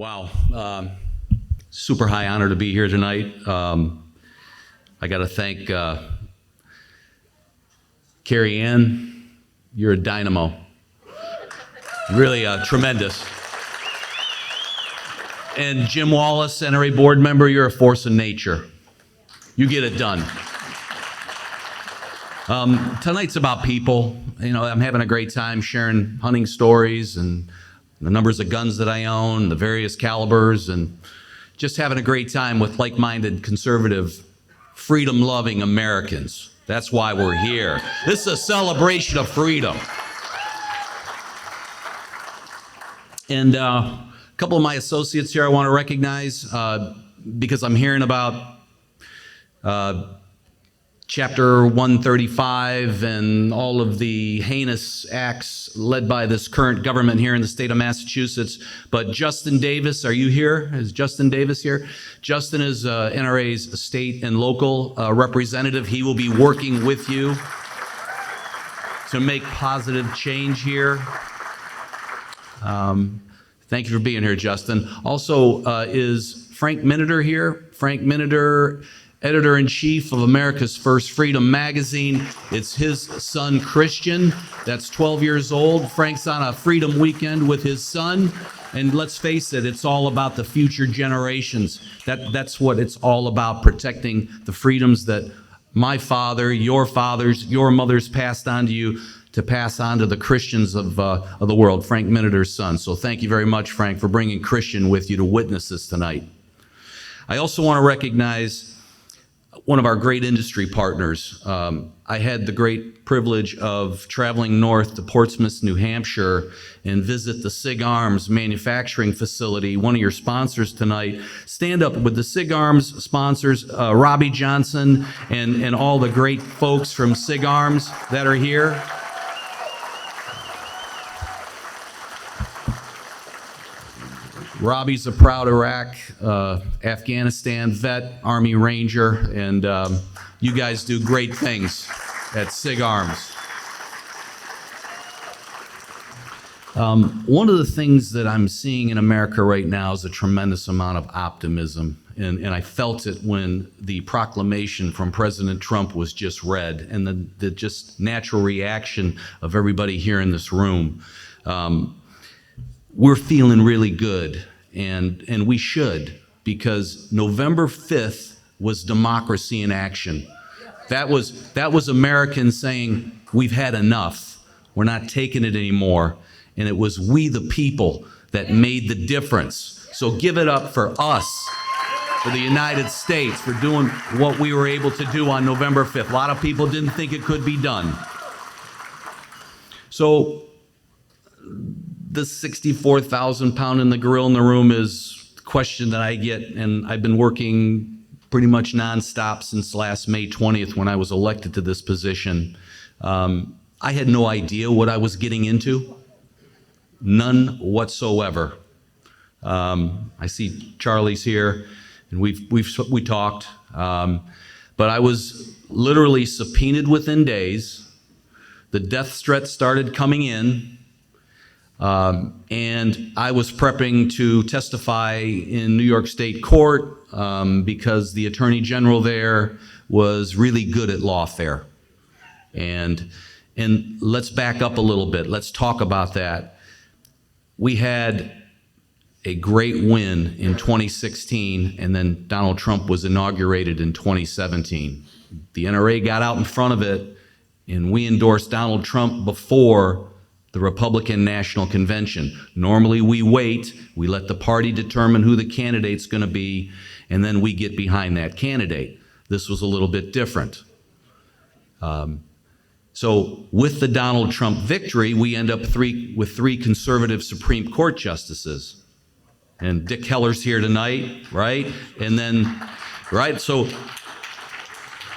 Wow. Super high honor to be here tonight. I got to thank Carrie Ann. You're a dynamo. Really tremendous. And Jim Wallace, NRA board member, you're a force of nature. You get it done. Tonight's about people. You know, I'm having a great time sharing hunting stories and the numbers of guns that I own, the various calibers, and just having a great time with like-minded, conservative, freedom-loving Americans. That's why we're here. This is a celebration of freedom. And a couple of my associates here I want to recognize because I'm hearing about Chapter 135 and all of the heinous acts led by this current government here in the state of Massachusetts. But Justin Davis, are you here? Is Justin Davis here? Justin is NRA's state and local representative. He will be working with you to make positive change here. Thank you for being here, Justin. Also, is Frank Miniter here? Frank Miniter, editor-in-chief of America's First Freedom magazine. It's his son, Christian, that's 12 years old. Frank's on a freedom weekend with his son. And let's face it, it's all about the future generations. That's what it's all about, protecting the freedoms that my father, your fathers, your mothers passed on to you to pass on to the Christians of the world, Frank Miniter's son. So thank you very much, Frank, for bringing Christian with you to witness this tonight. I also want to recognize one of our great industry partners. I had the great privilege of traveling north to Portsmouth, New Hampshire, and visit the SIG Arms manufacturing facility, one of your sponsors tonight. Stand up with the SIG Arms sponsors, Robbie Johnson, and all the great folks from SIG Arms that are here. Robbie's a proud Iraq, Afghanistan vet, Army Ranger, and you guys do great things at SIG Arms. One of the things that I'm seeing in America right now is a tremendous amount of optimism, and I felt it when the proclamation from President Trump was just read, and the just natural reaction of everybody here in this room. We're feeling really good, and we should, because November 5th was democracy in action. That was Americans saying, we've had enough. We're not taking it anymore. And it was we the people that made the difference. So give it up for us, for the United States, for doing what we were able to do on November 5th. A lot of people didn't think it could be done. So the 64,000 pound in the gorilla in the room is the question that I get, and I've been working pretty much nonstop since last May 20th when I was elected to this position. I had no idea what I was getting into, none whatsoever. I see Charlie's here, and we talked, but I was literally subpoenaed within days. The death threat started coming in. And I was prepping to testify in New York State Court because the Attorney General there was really good at lawfare. And let's back up a little bit. Let's talk about that. We had a great win in 2016, and then Donald Trump was inaugurated in 2017. The NRA got out in front of it, and we endorsed Donald Trump before the Republican National Convention. Normally we wait, we let the party determine who the candidate's going to be, and then we get behind that candidate. This was a little bit different. So with the Donald Trump victory, we end up with three conservative Supreme Court justices. And Dick Heller's here tonight, right? And then, right, so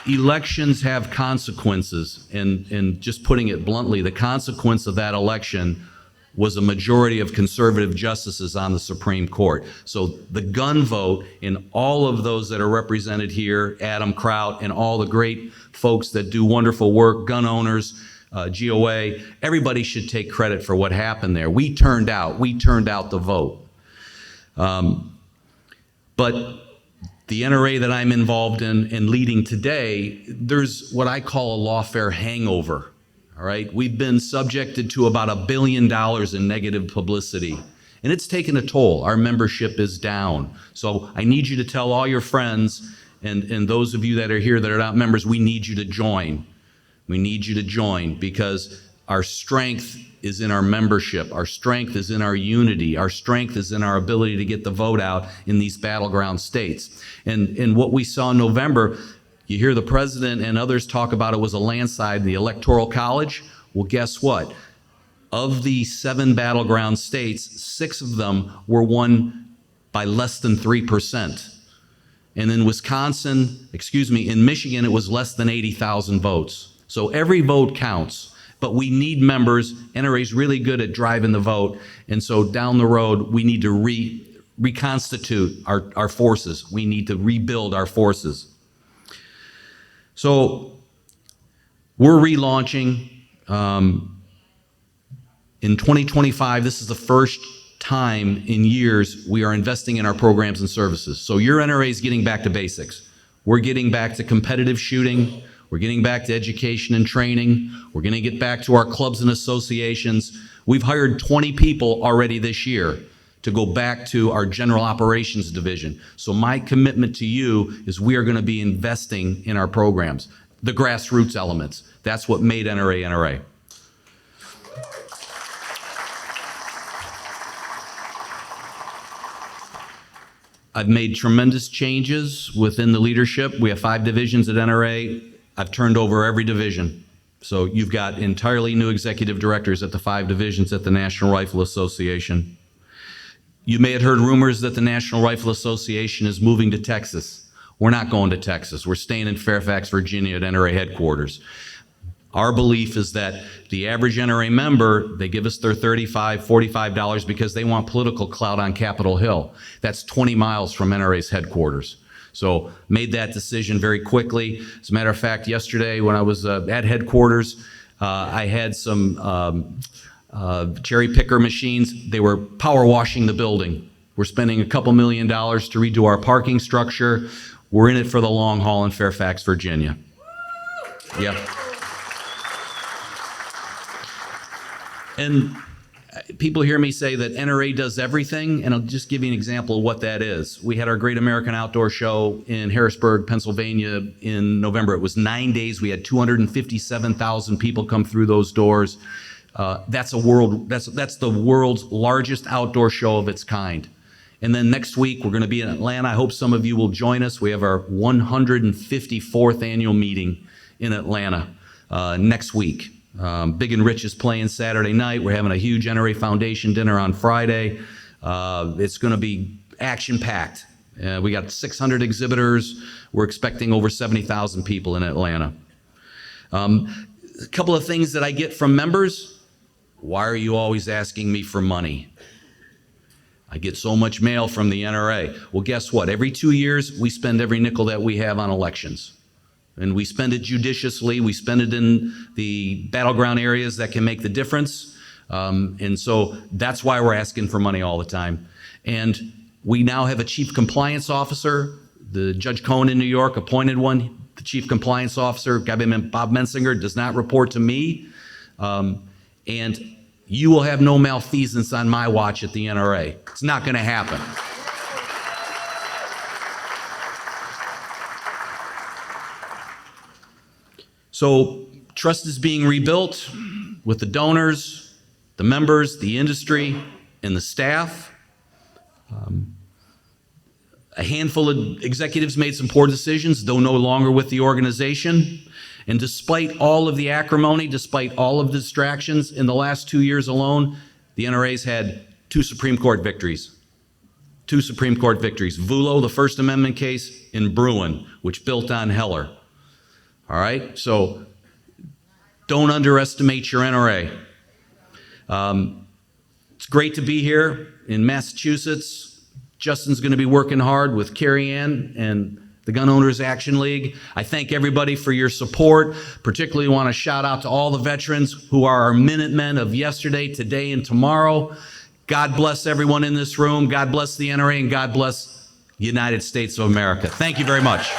elections have consequences, and just putting it bluntly, the consequence of that election was a majority of conservative justices on the Supreme Court. So the gun vote, in all of those that are represented here, Adam Kraut and all the great folks that do wonderful work, gun owners, GOA, everybody should take credit for what happened there. We turned out the vote. But the NRA that I'm involved in and leading today, there's what I call a lawfare hangover. All right, we've been subjected to about $1 billion in negative publicity, and it's taken a toll. Our membership is down. So I need you to tell all your friends and those of you that are here that are not members, we need you to join. We need you to join because our strength is in our membership. Our strength is in our unity. Our strength is in our ability to get the vote out in these battleground states. And what we saw in November, you hear the president and others talk about it was a landslide in the Electoral College. Well, guess what? Of the 7 battleground states, 6 of them were won by less than 3%. And in in Michigan, it was less than 80,000 votes. So every vote counts, but we need members. NRA is really good at driving the vote. And so down the road, we need to reconstitute our forces. We need to rebuild our forces. So we're relaunching. In 2025, this is the first time in years we are investing in our programs and services. So your NRA is getting back to basics. We're getting back to competitive shooting. We're getting back to education and training. We're going to get back to our clubs and associations. We've hired 20 people already this year to go back to our general operations division. So my commitment to you is we are going to be investing in our programs, the grassroots elements. That's what made NRA NRA. I've made tremendous changes within the leadership. We have 5 divisions at NRA. I've turned over every division. So you've got entirely new executive directors at the 5 divisions at the National Rifle Association. You may have heard rumors that the National Rifle Association is moving to Texas. We're not going to Texas. We're staying in Fairfax, Virginia at NRA headquarters. Our belief is that the average NRA member, they give us their $35, $45 because they want political clout on Capitol Hill. That's 20 miles from NRA's headquarters. So made that decision very quickly. As a matter of fact, yesterday when I was at headquarters, I had some cherry picker machines. They were power washing the building. We're spending a couple $1 million to redo our parking structure. We're in it for the long haul in Fairfax, Virginia. Yeah. And people hear me say that NRA does everything, and I'll just give you an example of what that is. We had our Great American Outdoor Show in Harrisburg, Pennsylvania in November. It was 9 days. We had 257,000 people come through those doors. That's the world's largest outdoor show of its kind. And then next week, we're going to be in Atlanta. I hope some of you will join us. We have our 154th annual meeting in Atlanta next week. Big and Rich is playing Saturday night. We're having a huge NRA Foundation dinner on Friday. It's going to be action-packed. We got 600 exhibitors. We're expecting over 70,000 people in Atlanta. A couple of things that I get from members. Why are you always asking me for money? I get so much mail from the NRA. Well, guess what? Every 2 years, we spend every nickel that we have on elections. And we spend it judiciously. We spend it in the battleground areas that can make the difference. And so that's why we're asking for money all the time. And we now have a chief compliance officer. The Judge Cohen in New York appointed one. The chief compliance officer, a guy named Bob Mensinger, does not report to me. And you will have no malfeasance on my watch at the NRA. It's not going to happen. So trust is being rebuilt with the donors, the members, the industry, and the staff. A handful of executives made some poor decisions, though no longer with the organization. And despite all of the acrimony, despite all of the distractions, in the last 2 years alone, the NRA's had 2 Supreme Court victories. 2 Supreme Court victories. Vulo, the First Amendment case, in Bruin, which built on Heller. All right, so don't underestimate your NRA. It's great to be here in Massachusetts. Justin's going to be working hard with Carrie Ann and the Gun Owners Action League. I thank everybody for your support. Particularly want to shout out to all the veterans who are our Minutemen of yesterday, today, and tomorrow. God bless everyone in this room. God bless the NRA, and God bless the United States of America. Thank you very much.